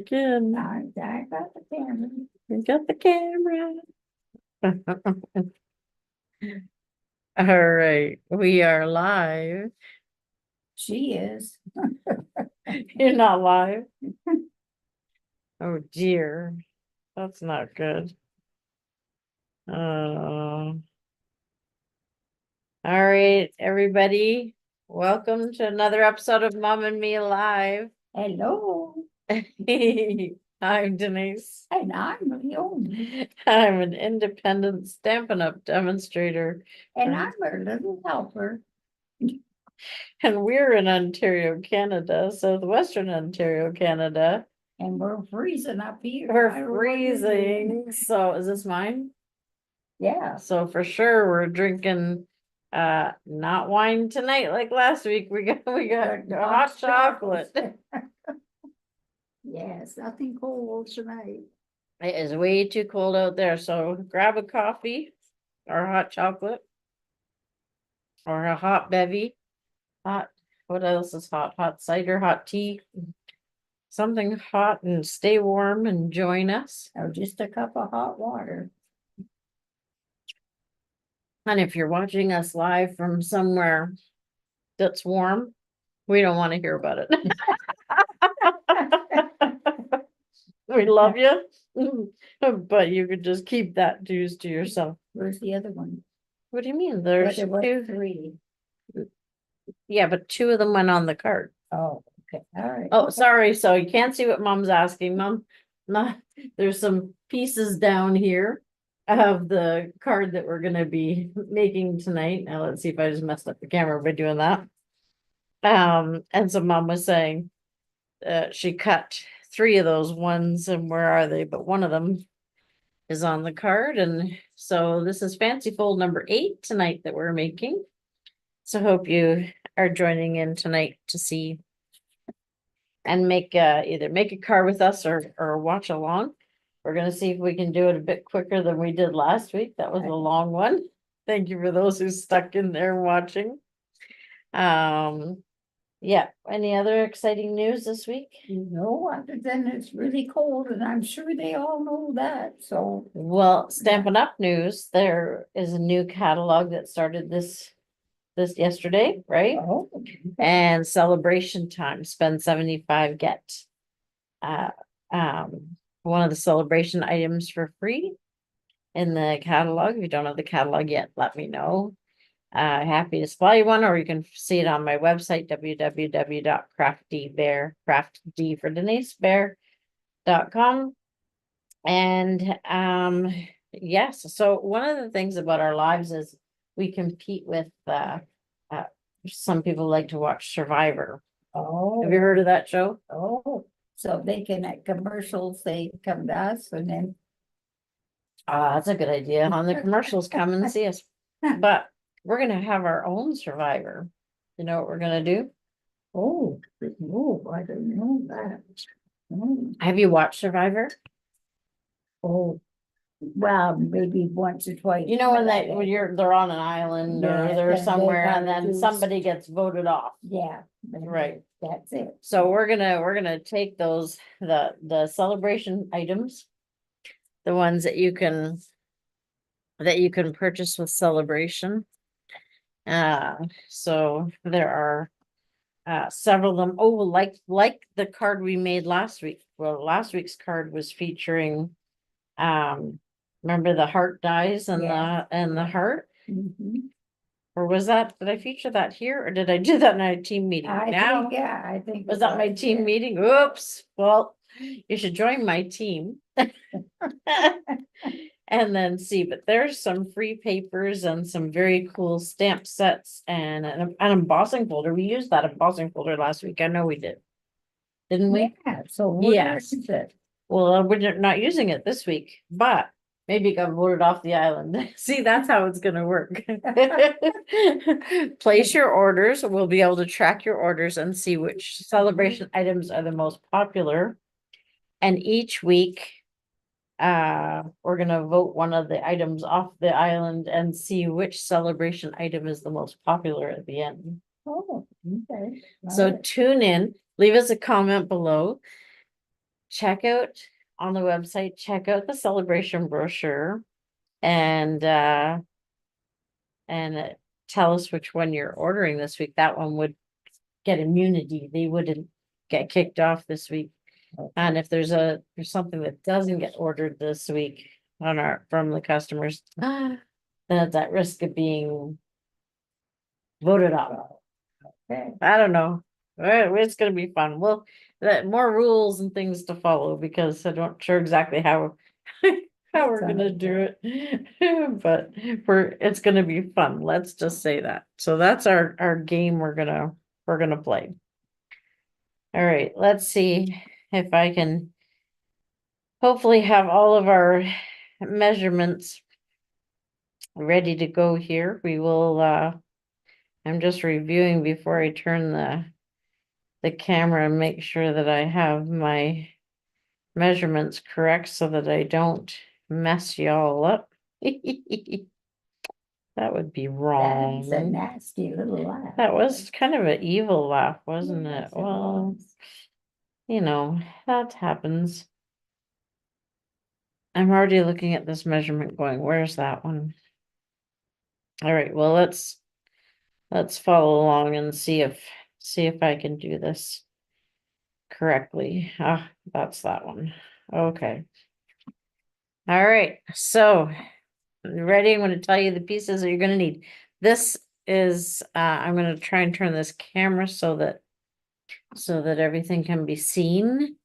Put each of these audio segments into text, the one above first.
Again, I got the camera. we got the camera. All right, we are live. She is. You're not live. Oh dear, that's not good. All right, everybody, welcome to another episode of Mom and Me Live. Hello. I'm Denise. And I'm Leonie. I'm an independent Stampin' Up demonstrator, And I'm her little helper. and we're in Ontario, Canada, southwestern Ontario, Canada. And we're freezing up here. I We're don't know what you're doing. freezing. So is this mine? Yeah. So for sure we're drinking not wine tonight like last week. We got hot chocolate. Yes, nothing cold tonight. It is way too cold out there. So grab a coffee or hot chocolate or a hot bevy. What else is hot? Hot cider, hot tea. Something hot, and stay warm and join us. Or just a cup of hot water. And if you're watching us live from somewhere that's warm, we don't want to hear about it. We love you, but you could just keep that juice to yourself. Where's the other one? What do you mean? There's There was two. 3. Yeah, but 2 of them went on the card. Oh, okay. All right. Oh, sorry. So you can't see what Mom's asking. Mom, not, there's some pieces down here of the card that we're gonna be making tonight. Now let's see if I just messed up the camera by doing that. And so Mom was saying she cut 3 of those ones, and where are they? But one of them is on the card, and so this is fancy fold number 8 tonight that we're making. So hope you are joining in tonight to see and make either make a card with us or watch along. We're gonna see if we can do it a bit quicker than we did last week. That was a long one. Thank you for those who stuck in there watching. Yeah, any other exciting news this week? No, other than it's really cold, and I'm sure they all know that. So, Well, Stampin' Up news, there is a new catalog that started this yesterday, right? oh, And celebration time, spend 75, get one of the celebration items for free in the catalog. If you don't have the catalog yet, let me know. Happy to supply you one, or you can see it on my website, www.craftybear, crafty for Denise bear.com. And yes, so one of the things about our lives is we compete with some people like to watch Survivor. oh. Have you heard of that show? Oh, so they can, at commercials, they come to us and then. That's a good idea. On the commercials, come and see us. But we're gonna have our own Survivor. You know what we're gonna do? Oh, I didn't know that. Have you watched Survivor? Oh, well, maybe once or twice. You know when they're on an island or Yeah, they're and they somewhere and gotta then do- somebody gets voted off. Yeah. Right. That's it. So we're gonna take those, the celebration items. The ones that you can purchase with celebration. So there are several of them. Oh, like the card we made last week. Well, last week's card was featuring remember the heart dies and Yeah. the heart? Mhm. Or was that, did I feature that here or did I do that in a team meeting? Now, Yeah, I think. was that my team meeting? Oops. Well, you should join my team. And then see, but there's some free papers and some very cool stamp sets and an embossing folder. We used that embossing folder last week. I know we did. Didn't we? Yeah, so where Yes. is it? Well, we're not using it this week, but maybe it got voted off the island. See, that's how it's gonna work. Place your orders. We'll be able to track your orders and see which celebration items are the most popular. And each week, we're gonna vote one of the items off the island and see which celebration item is the most popular at the end. Oh, okay. So Alright. tune in, leave us a comment below. check out on the website, check out the celebration brochure and tell us which one you're ordering this week. That one would get immunity. They wouldn't get kicked off this week. And if there's something that doesn't get ordered this week from the customers, then it's at risk of being voted off. Okay. I don't know. It's gonna be fun. Well, more rules and things to follow because I don't sure exactly how how we're gonna do it. But it's gonna be fun. Let's just say that. So that's our game we're gonna play. All right, let's see if I can hopefully have all of our measurements ready to go here. We will I'm just reviewing before I turn the camera and make sure that I have my measurements correct so that I don't mess y'all up. That would be That's a wrong. nasty little laugh. That was kind of an evil laugh, wasn't it? Yes, it Well, was. you know, that happens. I'm already looking at this measurement going, where's that one? All right, well, let's follow along and see if I can do this correctly. Ah, that's that one. Okay. All right, so you ready? I'm going to tell you the pieces that you're going to need. This is I'm going to try and turn this camera so that everything can be seen.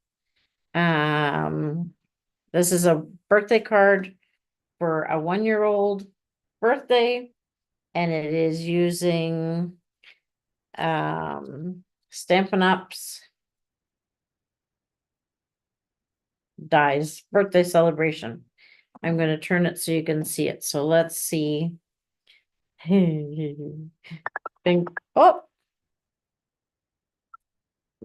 This is a birthday card for a 1-year-old birthday, and it is using Stampin' Up's dies birthday celebration. I'm going to turn it so you can see it. So let's see. Think, oh,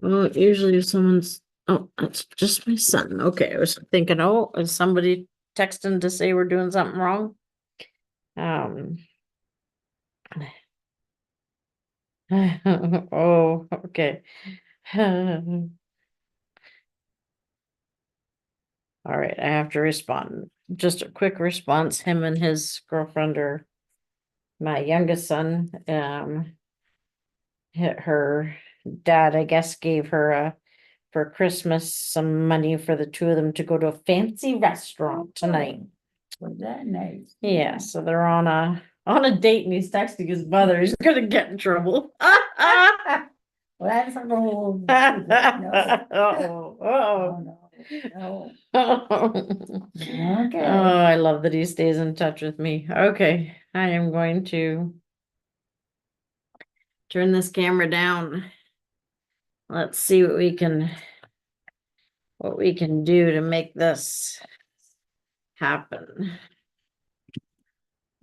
well, usually if someone's, oh, it's just my son. Okay, I was thinking, oh, is somebody texting to say we're doing something wrong? Oh, okay. All right, I have to respond. Just a quick response. Him and his girlfriend are my youngest son. Her dad, I guess, gave her for Christmas some money for the two of them to go to a fancy restaurant tonight. Was that nice? Yeah, so they're on a date and he's texting his mother. He's gonna get in trouble. Well, that's a whole. Uh-oh, uh-oh. No. Oh, Okay. I love that he stays in touch with me. Okay, I am going to turn this camera down. Let's see what we can do to make this happen.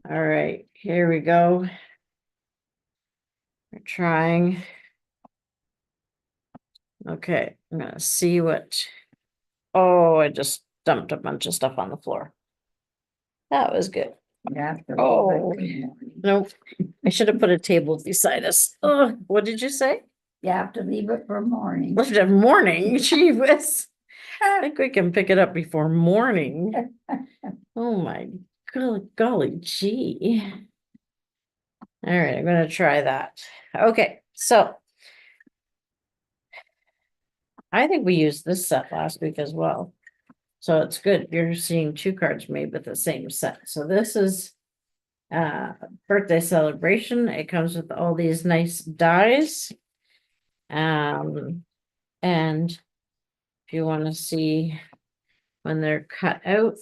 All right, here we go. We're trying. Okay, I'm gonna see what. Oh, I just dumped a bunch of stuff on the floor. That was good. Yeah. Oh, nope. I should have put a table beside us. Oh, what did you say? You have to leave it for morning. Left it morning. Gee whiz. I think we can pick it up before morning. Oh my golly gee. All right, I'm gonna try that. Okay, so I think we used this set last week as well. So it's good. You're seeing two cards made with the same set. So this is birthday celebration. It comes with all these nice dies. And if you want to see when they're cut out,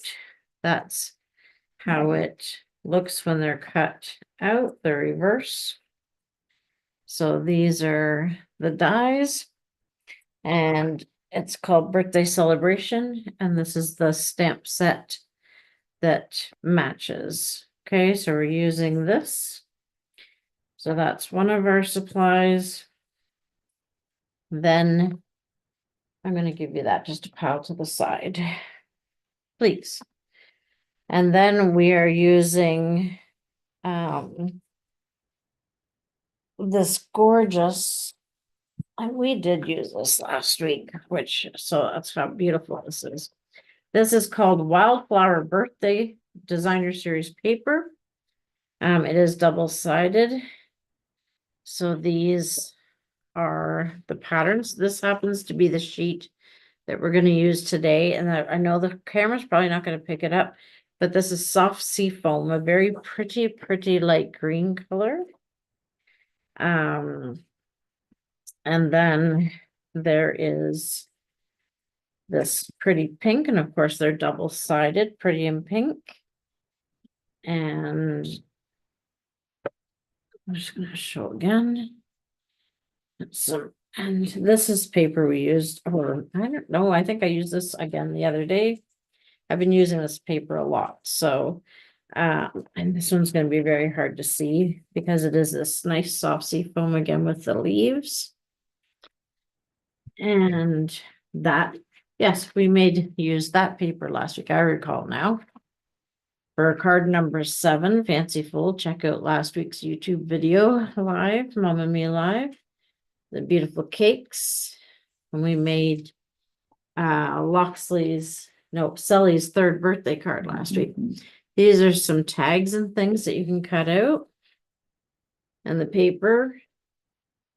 that's how it looks when they're cut out, the reverse. So these are the dies, and it's called Birthday Celebration, and this is the stamp set that matches. Okay, so we're using this. So that's one of our supplies. Then I'm going to give you that just to pile to the side, please. And then we are using this gorgeous And we did use this last week, so that's how beautiful this is. This is called Wildflower Birthday Designer Series paper. It is double-sided. So these are the patterns. This happens to be the sheet that we're gonna use today, and I know the camera's probably not gonna pick it up, but this is soft sea foam, a very pretty, pretty light green color. And then there is this pretty pink, and of course they're double-sided, pretty and pink. And I'm just gonna show again. And this is paper we used, or I don't know, I think I used this again the other day. I've been using this paper a lot, so and this one's gonna be very hard to see because it is this nice soft sea foam again with the leaves. And that, yes, we use that paper last week, I recall now. For card number 7, Fanciful, check out last week's YouTube video live, Mom and Me Live. The beautiful cakes. And we made Sully's 3rd birthday card last week. These are some tags and things that you can cut out. And the paper.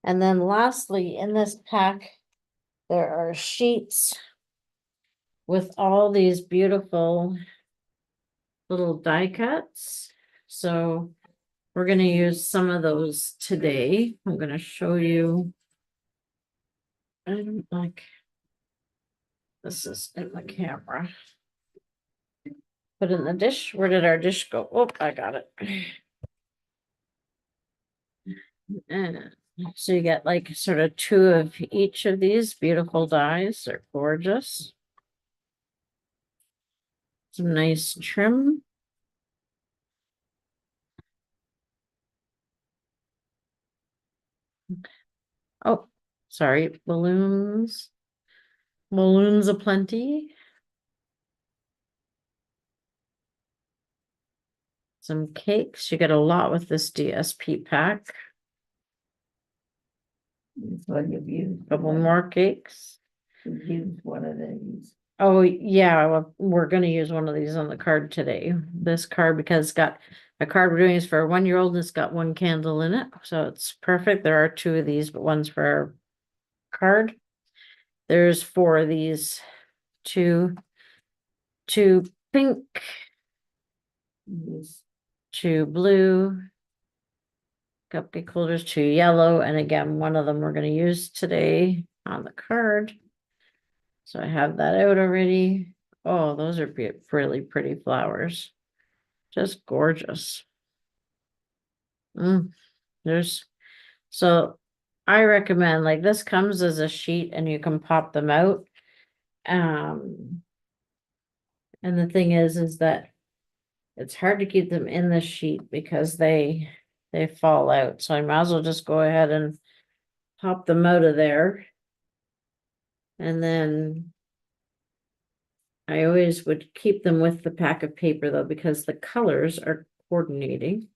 And then lastly, in this pack, there are sheets with all these beautiful little die cuts. So we're going to use some of those today. I'm going to show you. I don't like this is in the camera. Put in the dish. Where did our dish go? Oh, I got it. And so you get like sort of 2 of each of these beautiful dies. They're gorgeous. Some nice trim. Oh, sorry, balloons. Balloons aplenty. Some cakes. You get a lot with this DSP pack. That's what you've used. Couple more cakes. You've used one of these. Oh, yeah, well, we're gonna use one of these on the card today. This card, because it's got a card we're doing is for a 1-year-old and it's got 1 candle in it, so it's perfect. There are 2 of these, but one's for our card. There's 4 of these, 2 pink, Yes. 2 blue, cupcake holders, 2 yellow, and again, one of them we're gonna use today on the card. So I have that out already. Oh, those are really pretty flowers. Just gorgeous. So I recommend, like, this comes as a sheet and you can pop them out. And the thing is that it's hard to keep them in the sheet because they fall out. So I might as well just go ahead and pop them out of there. And then I always would keep them with the pack of paper though, because the colors are coordinating,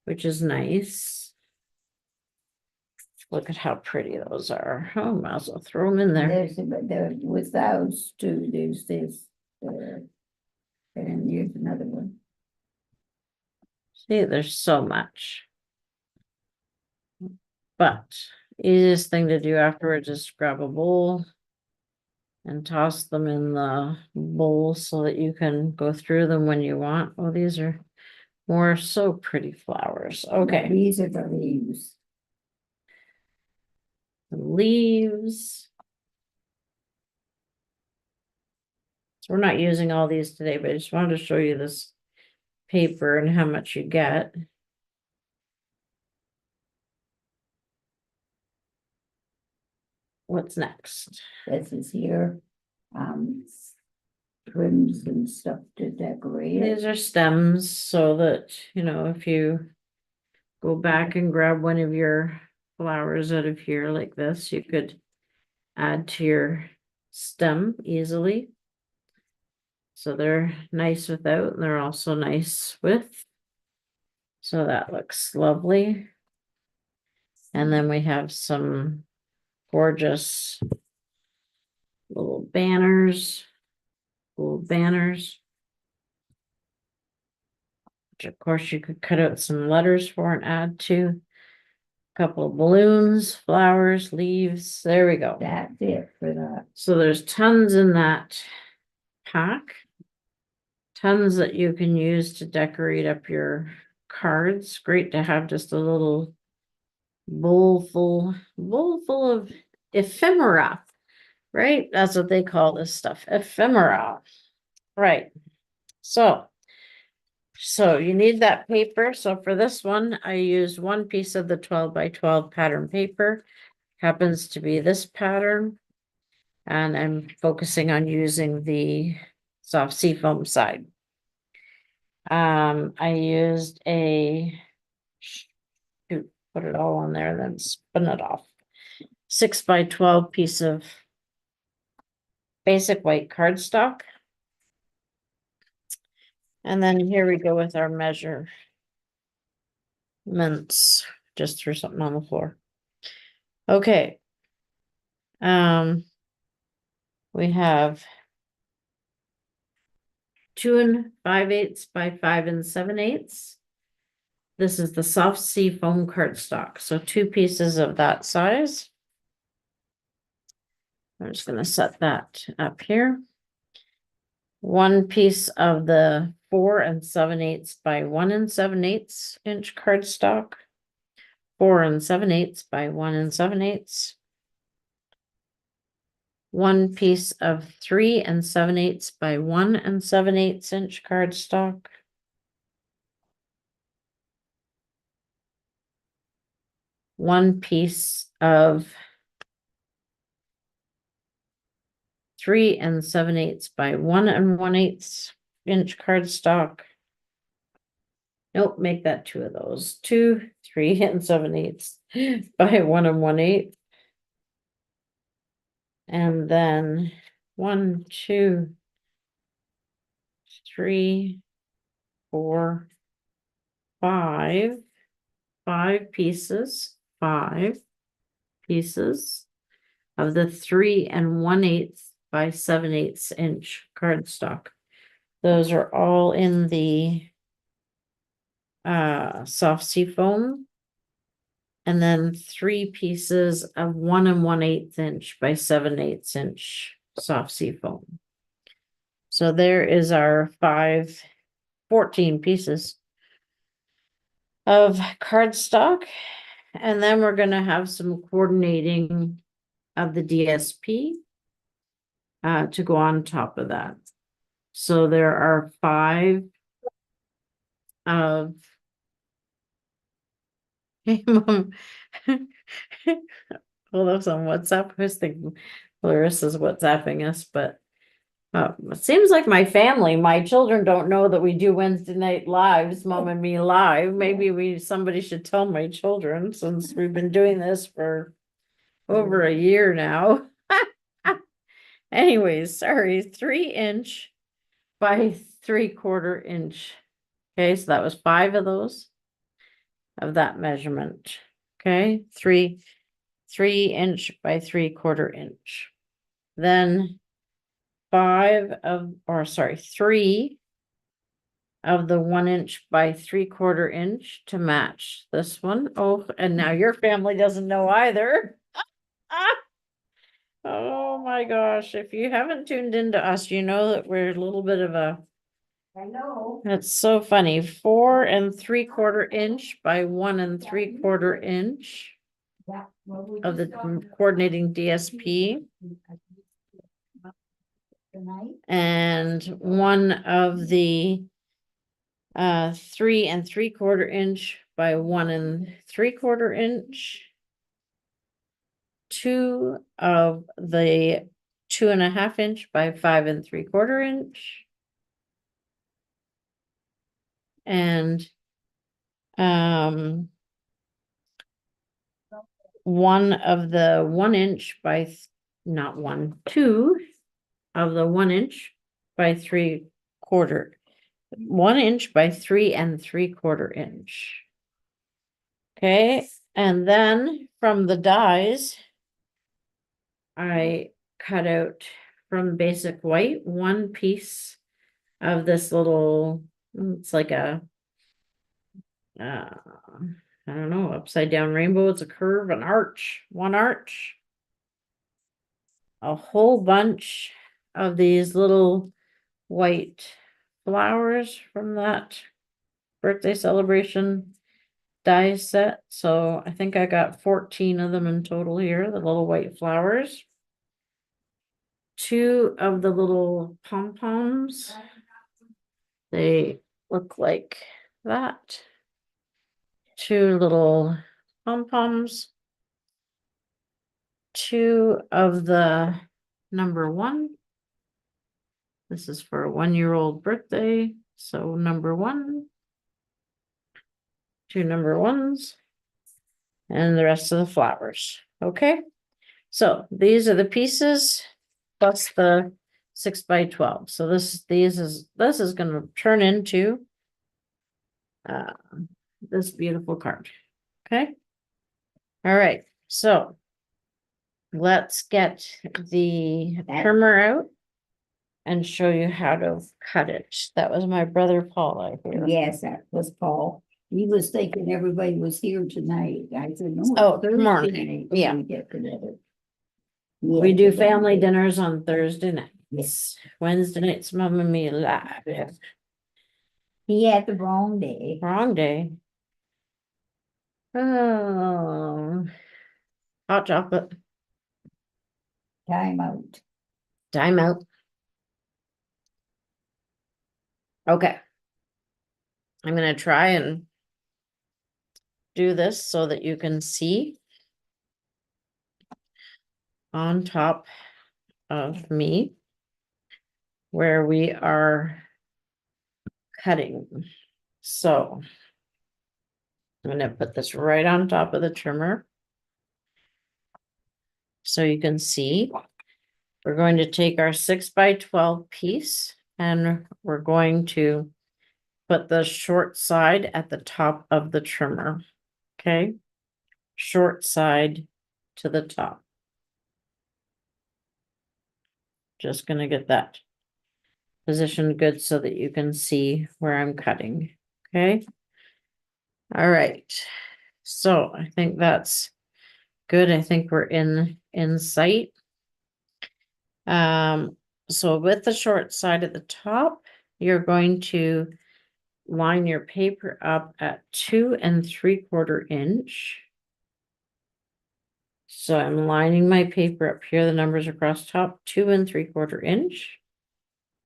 which is nice. Look at how pretty those are. Oh, might as well throw them in there. There with those 2, there's this, and here's another one. See, there's so much. But easiest thing to do afterwards is grab a bowl and toss them in the bowl so that you can go through them when you want. Oh, these are more so pretty flowers. Okay. These are the leaves. The leaves. So we're not using all these today, but I just wanted to show you this paper and how much you get. What's next? This is here. Trims and stuff to decorate it. These are stems so that, you know, if you go back and grab one of your flowers out of here like this, you could add to your stem easily. So they're nice without, and they're also nice with. So that looks lovely. And then we have some gorgeous little banners, which of course you could cut out some letters for and add to. Couple of balloons, flowers, leaves. There we go. That's it for that. So there's tons in that pack. Tons that you can use to decorate up your cards. Great to have just a little bowl full of ephemera, right? That's what they call this stuff, ephemera. Right. So you need that paper. So for this one, I used one piece of the 12 by 12 pattern paper. Happens to be this pattern. And I'm focusing on using the soft seafoam side. I used put it all on there, then spin it off. 6 by 12 piece of basic white cardstock. And then here we go with our measurements. Just threw something on the floor. Okay. We have 2 5/8 by 5 7/8. This is the soft sea foam cardstock. So 2 pieces of that size. I'm just going to set that up here. 1 piece of the 4 7/8 by 1 7/8 inch cardstock. 4 7/8 by 1 7/8. 1 piece of 3 7/8 by 1 7/8 inch cardstock. 1 piece of 3 7/8 by 1 1/8 inch cardstock. Nope, make that 2 of those. 2, 3 7/8 by 1 1/8. And then 1, 2, 3, 4, 5 pieces. 5 pieces of the 3 1/8 by 7/8 inch cardstock. Those are all in the soft sea foam. And then 3 pieces of 1 1/8 inch by 7/8 inch soft sea foam. So there is our 14 pieces of cardstock. And then we're going to have some coordinating of the DSP to go on top of that. So there are 5 of hey, Mom. Well, those on WhatsApp. I was thinking Larissa's WhatsApping us, but it seems like my children don't know that we do Wednesday night lives, Mom and me live. Maybe somebody should tell my children, since we've been doing this for over a year now. Anyways, sorry, 3 inch by 3/4 inch. Okay, so that was 5 of those of that measurement. Okay, 3 inch by 3/4 inch. Then 3 of the 1 inch by 3/4 inch to match this one. Oh, and now your family doesn't know either. Oh my gosh, if you haven't tuned into us, you know that we're a little bit of a, I know. that's so funny. 4 3/4 inch by 1 3/4 inch of the coordinating DSP. And 1 of the 3 3/4 inch by 1 3/4 inch. 2 of the 2.5 inch by 5 3/4 inch. And 1 of the 1 inch by not 1, 2 of the 1 inch by 3/4, 1 inch by 3 3/4 inch. Okay, and then from the dies, I cut out from basic white one piece of this little, it's like a, I don't know, upside down rainbow. It's a curve, an arch, one arch. A whole bunch of these little white flowers from that birthday celebration die set. So I think I got 14 of them in total here, the little white flowers. 2 of the little pom-poms. They look like that. 2 little pom-poms. 2 of the number 1. This is for a 1-year-old birthday. So number 1. 2 number 1s. And the rest of the flowers. Okay. So these are the pieces plus the 6 by 12. So this is going to turn into this beautiful card. Okay. All right. So let's get the trimmer out and show you how to cut it. That was my brother Paul, I hear. Yes, that was Paul. He was thinking everybody was here tonight. I said, no. Oh, it's Thursday morning. night Yeah. we get together. We Yeah, do so family that- dinners on Thursday nights. Wednesday nights, Mama Mia live. He had the wrong day. Wrong day. Oh, hot chocolate. Time out. Time out. Okay. I'm gonna try and do this so that you can see on top of me where we are cutting. So I'm gonna put this right on top of the trimmer so you can see. We're going to take our 6 by 12 piece and we're going to put the short side at the top of the trimmer. Okay, short side to the top. Just gonna get that positioned good so that you can see where I'm cutting. Okay. All right. So I think that's good. I think we're in sight. So with the short side at the top, you're going to line your paper up at 2 3/4 inch. So I'm lining my paper up here. The numbers across top, 2 3/4 inch.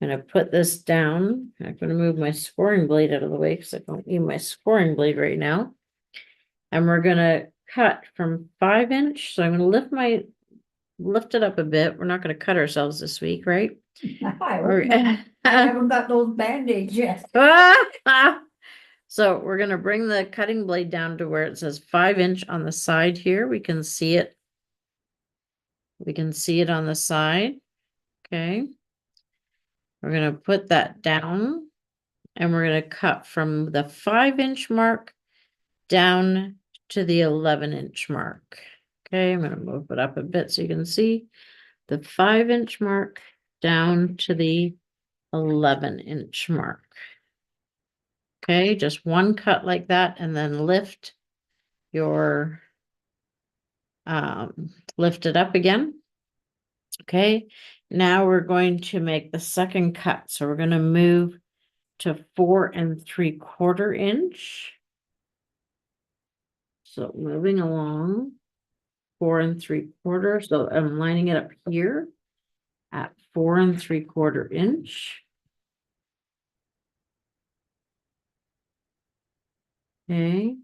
I'm gonna put this down. I'm gonna move my scoring blade out of the way because I don't need my scoring blade right now. And we're gonna cut from 5 inch. So I'm gonna lift it up a bit. We're not gonna cut ourselves this week, right? I hope not. I haven't got those band-aids yet. So we're gonna bring the cutting blade down to where it says 5 inch on the side here. We can see it. We can see it on the side. Okay. We're gonna put that down and we're gonna cut from the 5 inch mark down to the 11 inch mark. Okay, I'm gonna move it up a bit so you can see the 5 inch mark down to the 11 inch mark. Okay, just one cut like that and then lift your lift it up again. Okay, now we're going to make the second cut. So we're going to move to 4 3/4 inch. So moving along 4 3/4. So I'm lining it up here at 4 3/4 inch. Okay,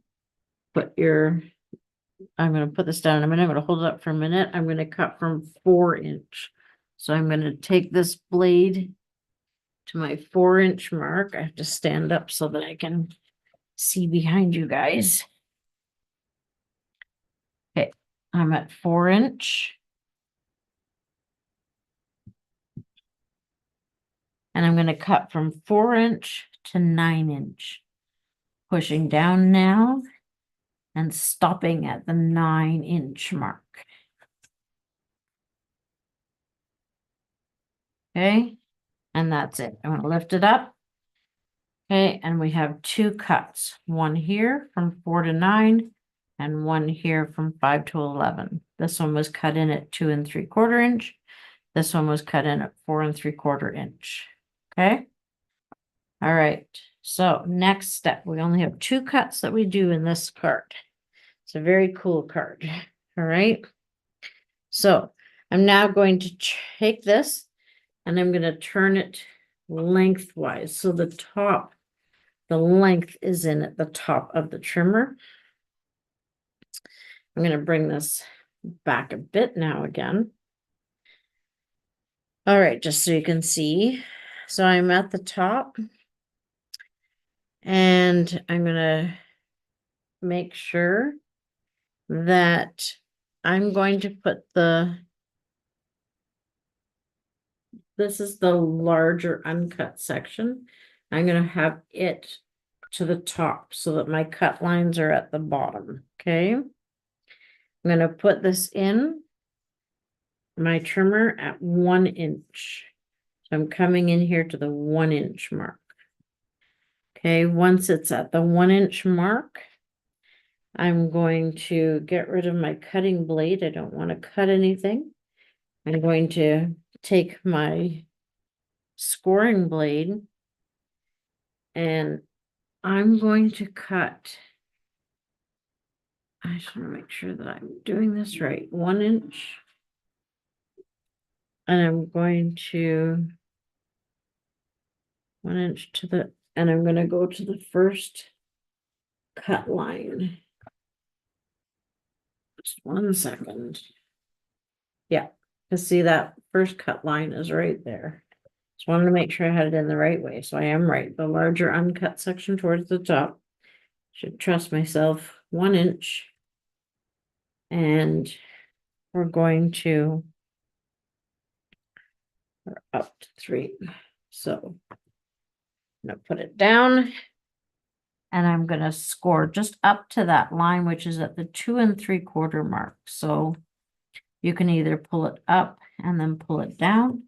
I'm going to put this down in a minute. I'm going to hold it up for a minute. I'm going to cut from 4 inch. So I'm going to take this blade to my 4 inch mark. I have to stand up so that I can see behind you guys. Okay, I'm at 4 inch. And I'm going to cut from 4 inch to 9 inch. Pushing down now and stopping at the 9 inch mark. Okay, and that's it. I'm gonna lift it up. Okay, and we have two cuts, one here from 4 to 9 and one here from 5 to 11. This one was cut in at 2 3/4 inch. This one was cut in at 4 3/4 inch. Okay. All right. So next step, we only have two cuts that we do in this card. It's a very cool card. All right. So I'm now going to take this and I'm going to turn it lengthwise. So the length is in at the top of the trimmer. I'm going to bring this back a bit now again. All right, just so you can see. So I'm at the top and I'm going to make sure that I'm going to put this is the larger uncut section. I'm going to have it to the top so that my cut lines are at the bottom. Okay. I'm going to put this in my trimmer at 1 inch. So I'm coming in here to the 1 inch mark. Okay. Once it's at the 1 inch mark, I'm going to get rid of my cutting blade. I don't want to cut anything. I'm going to take my scoring blade and I'm going to cut. I just want to make sure that I'm doing this right. 1 inch. And I'm going to 1 inch and I'm going to go to the first cut line. Just 1 second. Yeah, to see that first cut line is right there. Just wanted to make sure I had it in the right way. So I am right. The larger uncut section towards the top. Should trust myself. 1 inch. And we're going to up to 3. So I'm gonna put it down. And I'm gonna score just up to that line, which is at the 2 3/4 mark. So you can either pull it up and then pull it down.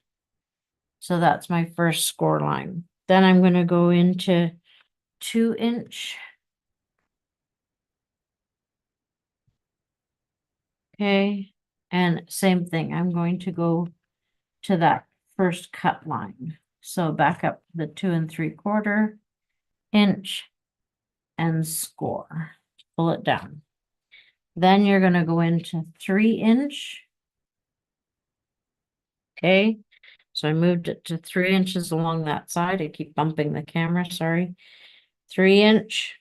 So that's my first score line. Then I'm going to go into 2 inch. Okay. And same thing. I'm going to go to that first cut line. So back up the 2 3/4 inch and score. Pull it down. Then you're going to go into 3 inch. Okay. So I moved it to 3 inches along that side. I keep bumping the camera, sorry. 3 inch.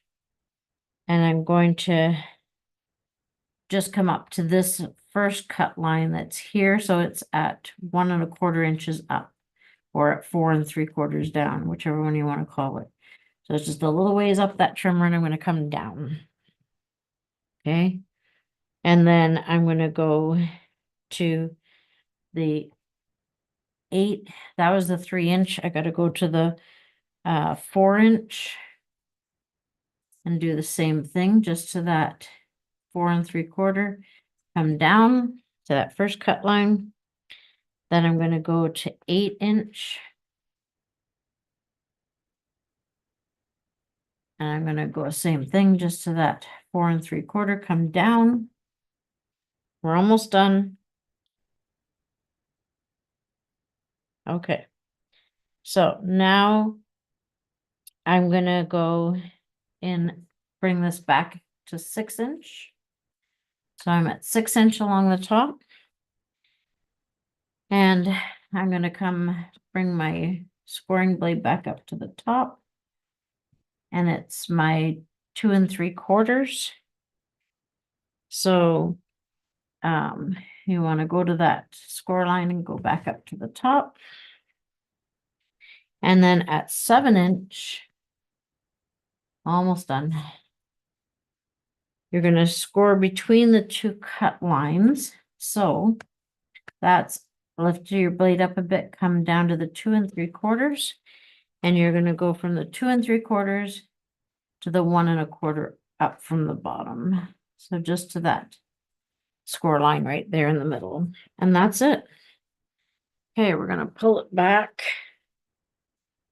And I'm going to just come up to this first cut line that's here. So it's at 1 1/4 inches up or at 4 3/4 down, whichever one you want to call it. So it's just a little ways up that trimmer and I'm going to come down. Okay. And then I'm going to go to the 8. That was the 3 inch. I got to go to the 4 inch and do the same thing just to that 4 3/4. Come down to that first cut line. Then I'm going to go to 8 inch. And I'm going to go the same thing just to that 4 3/4, come down. We're almost done. Okay. So now I'm going to go and bring this back to 6 inch. So I'm at 6 inch along the top. And I'm going to bring my scoring blade back up to the top. And it's my 2 3/4. So you want to go to that score line and go back up to the top. And then at 7 inch, almost done. You're going to score between the two cut lines. So that's lift your blade up a bit, come down to the 2 3/4. And you're going to go from the 2 3/4 to the 1 1/4 up from the bottom. So just to that score line right there in the middle. And that's it. Okay, we're gonna pull it back.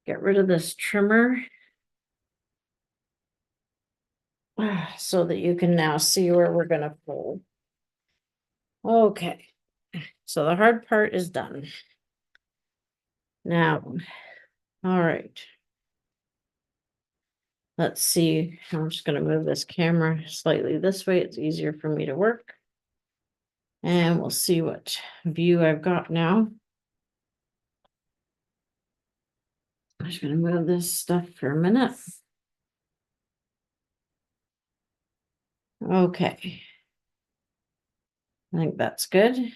Get rid of this trimmer. So that you can now see where we're gonna pull. Okay, so the hard part is done. Now, all right. Let's see, I'm just gonna move this camera slightly this way. It's easier for me to work. And we'll see what view I've got now. I'm just gonna move this stuff for a minute. Okay. I think that's good.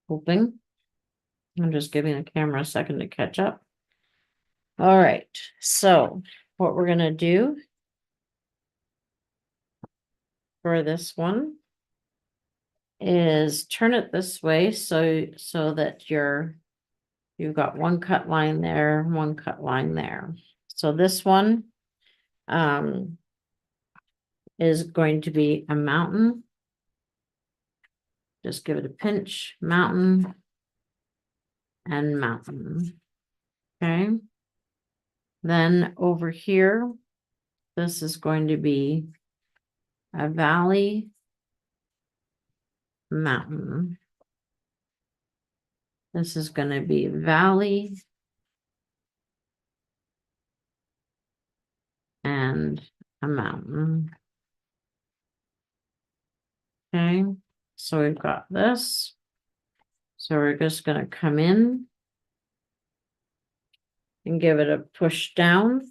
Hoping. I'm just giving the camera a second to catch up. All right, so what we're gonna do for this one is turn it this way so that you've got one cut line there, one cut line there. So this one is going to be a mountain. Just give it a pinch, mountain and mountain. Okay. Then over here, this is going to be a valley, mountain. This is going to be valley and a mountain. Okay, so we've got this. So we're just going to come in and give it a push down.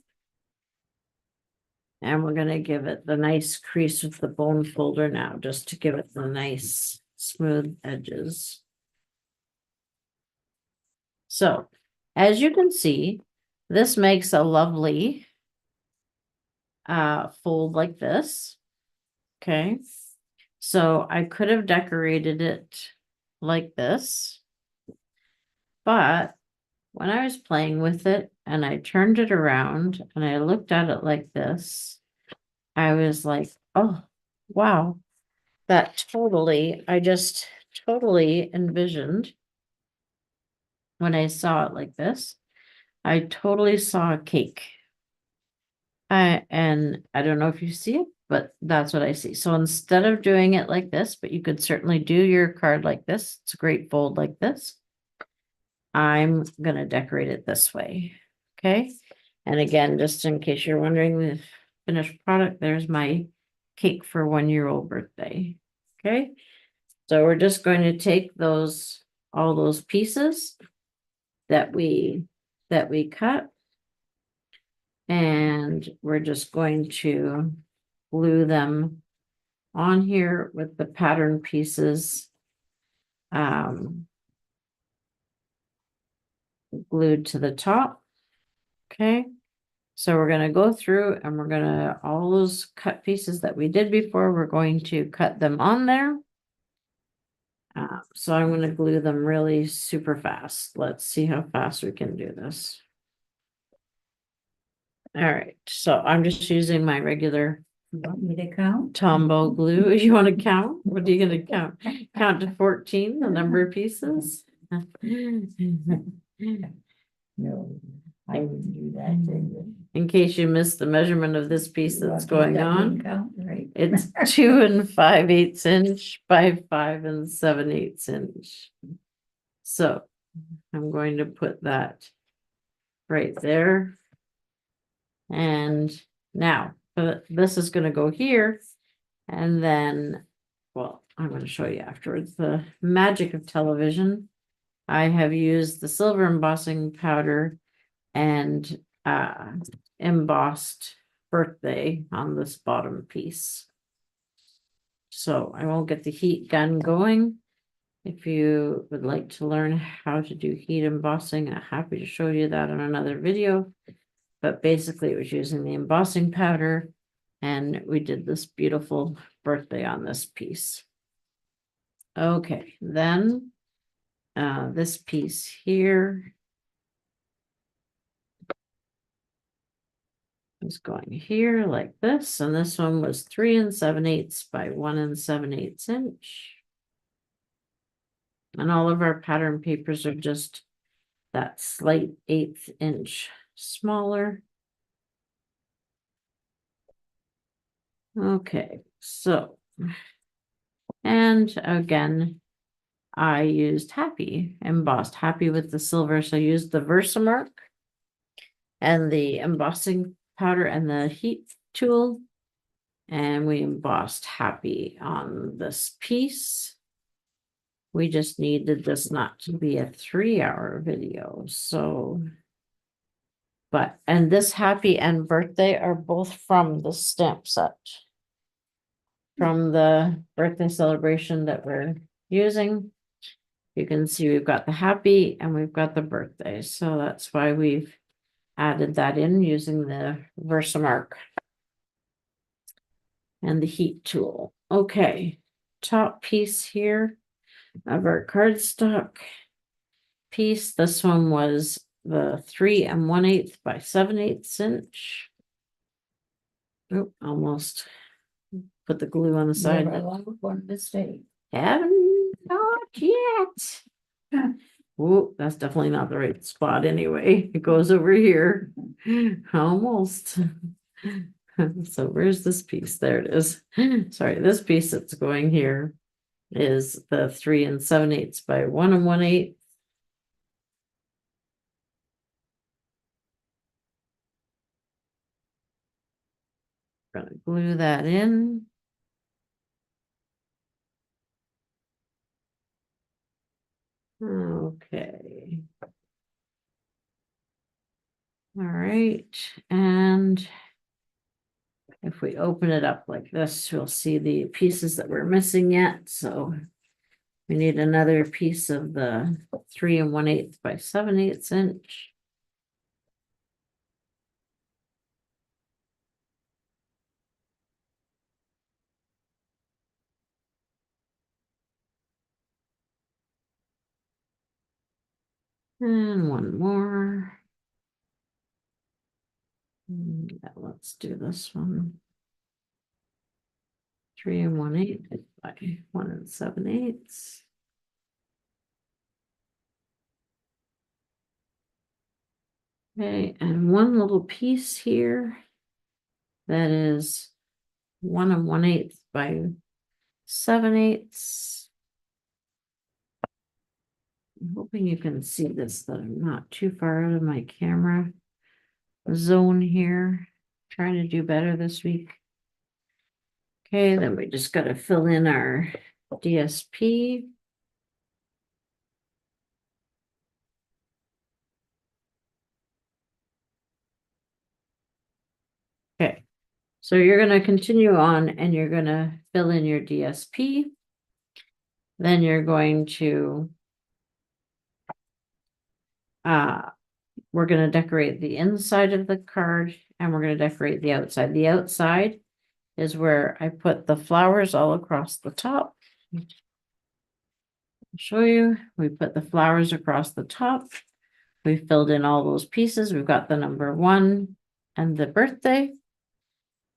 And we're going to give it the nice crease with the bone folder now, just to give it the nice smooth edges. So as you can see, this makes a lovely fold like this. Okay. So I could have decorated it like this, but when I was playing with it and I turned it around and I looked at it like this, I was like, oh, wow, I just totally envisioned when I saw it like this, I totally saw a cake. And I don't know if you see it, but that's what I see. So instead of doing it like this, but you could certainly do your card like this. It's a great fold like this. I'm going to decorate it this way. Okay. And again, just in case you're wondering the finished product, there's my cake for 1-year-old birthday. Okay. So we're just going to take all those pieces that we cut, and we're just going to glue them on here with the pattern pieces glued to the top. Okay, so we're going to go through and we're going to, all those cut pieces that we did before, we're going to cut them on there. So I'm going to glue them really super fast. Let's see how fast we can do this. All right, so I'm just using my regular You want me to count? Tombow glue. You want to count? What are you going to count? Count to 14, the number of pieces? No, I wouldn't do that to you. In case you missed the measurement of this piece You that's want going me to on, count, right? it's 2 5/8 inch by 5 7/8 inch. So I'm going to put that right there. And now this is going to go here. And then, well, I'm going to show you afterwards the magic of television. I have used the silver embossing powder and embossed birthday on this bottom piece. So I won't get the heat gun going. If you would like to learn how to do heat embossing, I'm happy to show you that in another video. But basically it was using the embossing powder, and we did this beautiful birthday on this piece. Okay, then this piece here is going here like this, and this one was 3 7/8 by 1 7/8 inch. And all of our pattern papers are just that slight 1/8 inch smaller. Okay, so, and again, I used Happy, embossed Happy with the silver, so I used the Versamark and the embossing powder and the heat tool. And we embossed Happy on this piece. We just needed this not to be a 3-hour video, so. But, and this Happy and Birthday are both from the stamp set. From the birthday celebration that we're using. You can see we've got the Happy and we've got the Birthday, so that's why we've added that in using the Versamark and the heat tool. Okay, top piece here of our cardstock piece. This one was the 3 1/8 by 7/8 inch. Oh, almost put the glue on the side. Never allowed one mistake. Haven't not yet. Oh, that's definitely not the right spot anyway. It goes over here. Almost. So where's this piece? There it is. Sorry, this piece that's going here is the 3 7/8 by 1 1/8. Gonna glue that in. Okay. All right, and if we open it up like this, you'll see the pieces that we're missing yet, so we need another piece of the 3 1/8 by 7/8 inch. And one more. Yeah, let's do this one. 3 1/8 by 1 7/8. Okay, and one little piece here that is 1 1/8 by 7/8. I'm hoping you can see this, that I'm not too far out of my camera zone here. Trying to do better this week. Okay, then we just got to fill in our DSP. Okay, so you're going to continue on and you're going to fill in your DSP. Then you're going to, we're going to decorate the inside of the card and we're going to decorate the outside. The outside is where I put the flowers all across the top. I'll show you. We put the flowers across the top. We filled in all those pieces. We've got the number 1 and the birthday.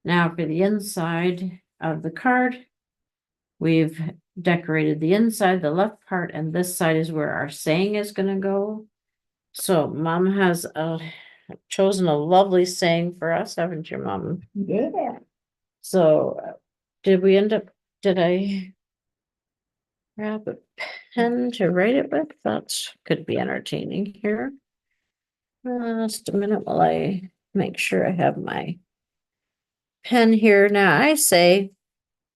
Now for the inside of the card, we've decorated the inside, the left part, and this side is where our saying is going to go. So Mom has chosen a lovely saying for us, haven't you, Mom? Yeah. So did I grab a pen to write it with? That could be entertaining here. Just a minute while I make sure I have my pen here. Now I say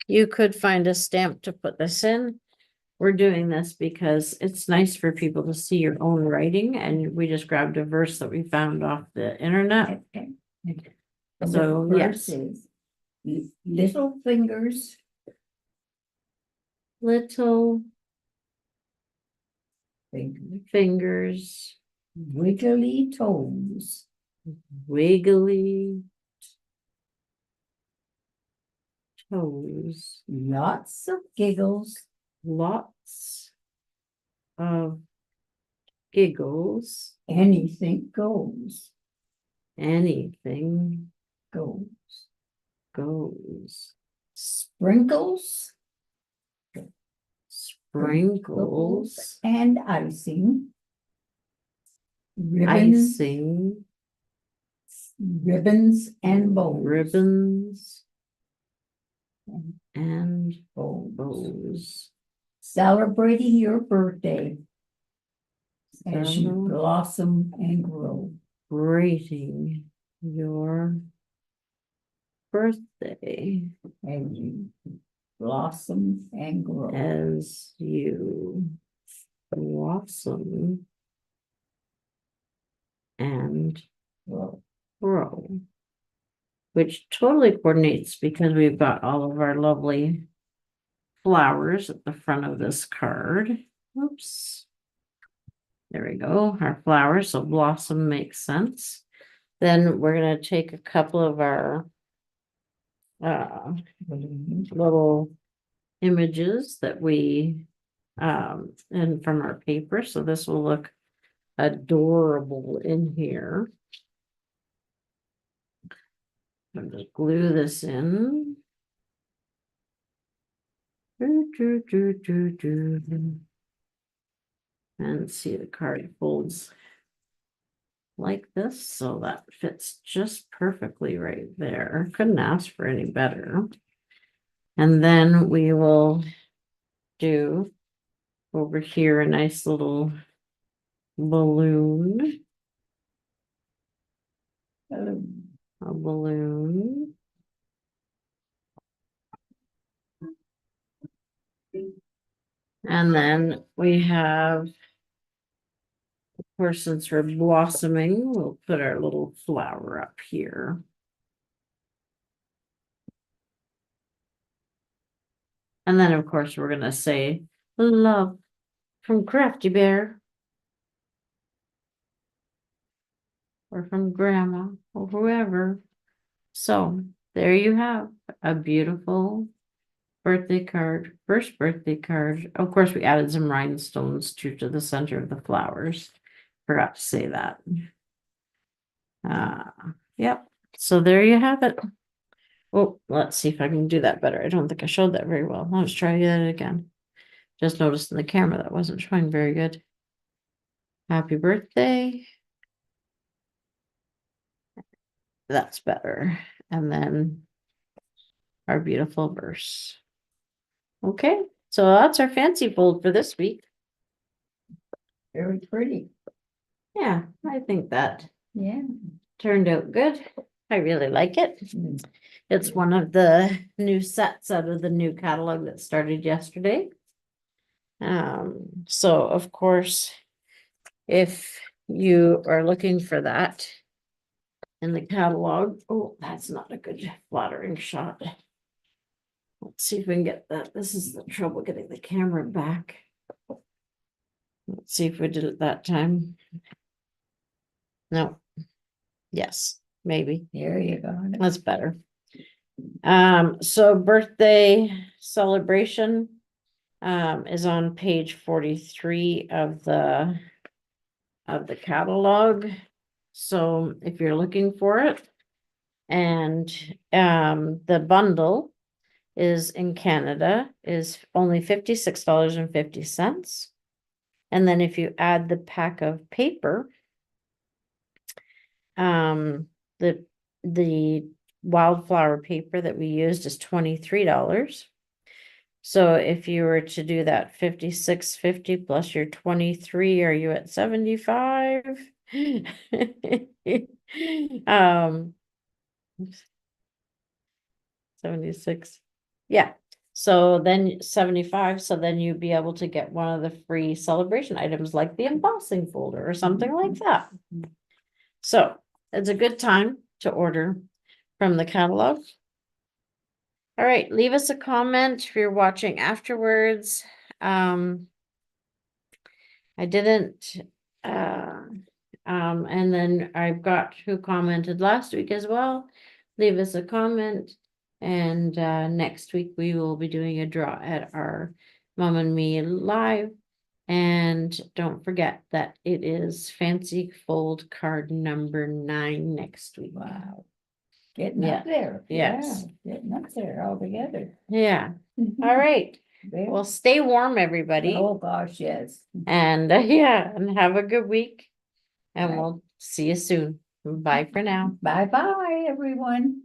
you could find a stamp to put this in. We're doing this because it's nice for people to see your own writing, and we just grabbed a verse that we found off the internet. So yes, Little fingers, little fingers, fingers, wiggly toes, wiggly toes, lots of giggles, lots of giggles, anything goes, anything goes. goes. Sprinkles, sprinkles, and icing. Ribbons, icing, ribbons and bows. ribbons, and Bows. bows. Celebrating your birthday as you Celebrating. blossom and grow. Celebrating your birthday As you blossom and grow. as you blossom and Grow. grow. Which totally coordinates because we've got all of our lovely flowers at the front of this card. Oops. There we go, our flowers, so blossom makes sense. Then we're gonna take a couple of our little images that we and from our paper, so this will look adorable in here. I'll just glue this in. And see, the card folds like this, so that fits just perfectly right there. Couldn't ask for any better. And then we will do over here a nice little balloon. A balloon. And then we have, of course, since we're blossoming, we'll put our little flower up here. And then, of course, we're going to say, love from Crafty Bear. Or from Grandma, or whoever. So, there you have a beautiful birthday card, first birthday card. Of course, we added some rhinestones to the center of the flowers. Forgot to say that. Yep. So there you have it. Oh, let's see if I can do that better. I don't think I showed that very well. Let's try that again. Just noticed in the camera that wasn't showing very good. Happy birthday. That's better. And then our beautiful verse. Okay, so that's our fancy fold for this week. Very pretty. Yeah, I think that Yeah. turned out good. I really like it. Mm. It's one of the new sets out of the new catalog that started yesterday. So of course, if you are looking for that in the catalog, oh, that's not a good flattering shot. Let's see if we can get that. This is the trouble getting the camera back. Let's see if we did it that time. No. Yes, maybe. There you go. That's better. So birthday celebration is on page 43 of the catalog. So if you're looking for it, and the bundle is in Canada is only $56.50. And then if you add the pack of paper, the wildflower paper that we used is $23. So if you were to do that $56.50 plus your 23, are you at 75? 76. Yeah. So then 75, so then you'd be able to get one of the free celebration items like the embossing folder or something like that. So it's a good time to order from the catalog. All right, leave us a comment if you're watching afterwards. I didn't, and then I've got who commented last week as well. Leave us a comment. And next week we will be doing a draw at our Mom and Me live. And don't forget that it is Fancy Fold card number 9 next week. Wow. Getting Yeah. up there. Yes. Yeah, getting up there altogether. Yeah. All right. Well, stay warm, everybody. Oh, gosh, yes. And yeah, and have a good week. And Right. we'll see you soon. Bye for now. Bye-bye, everyone.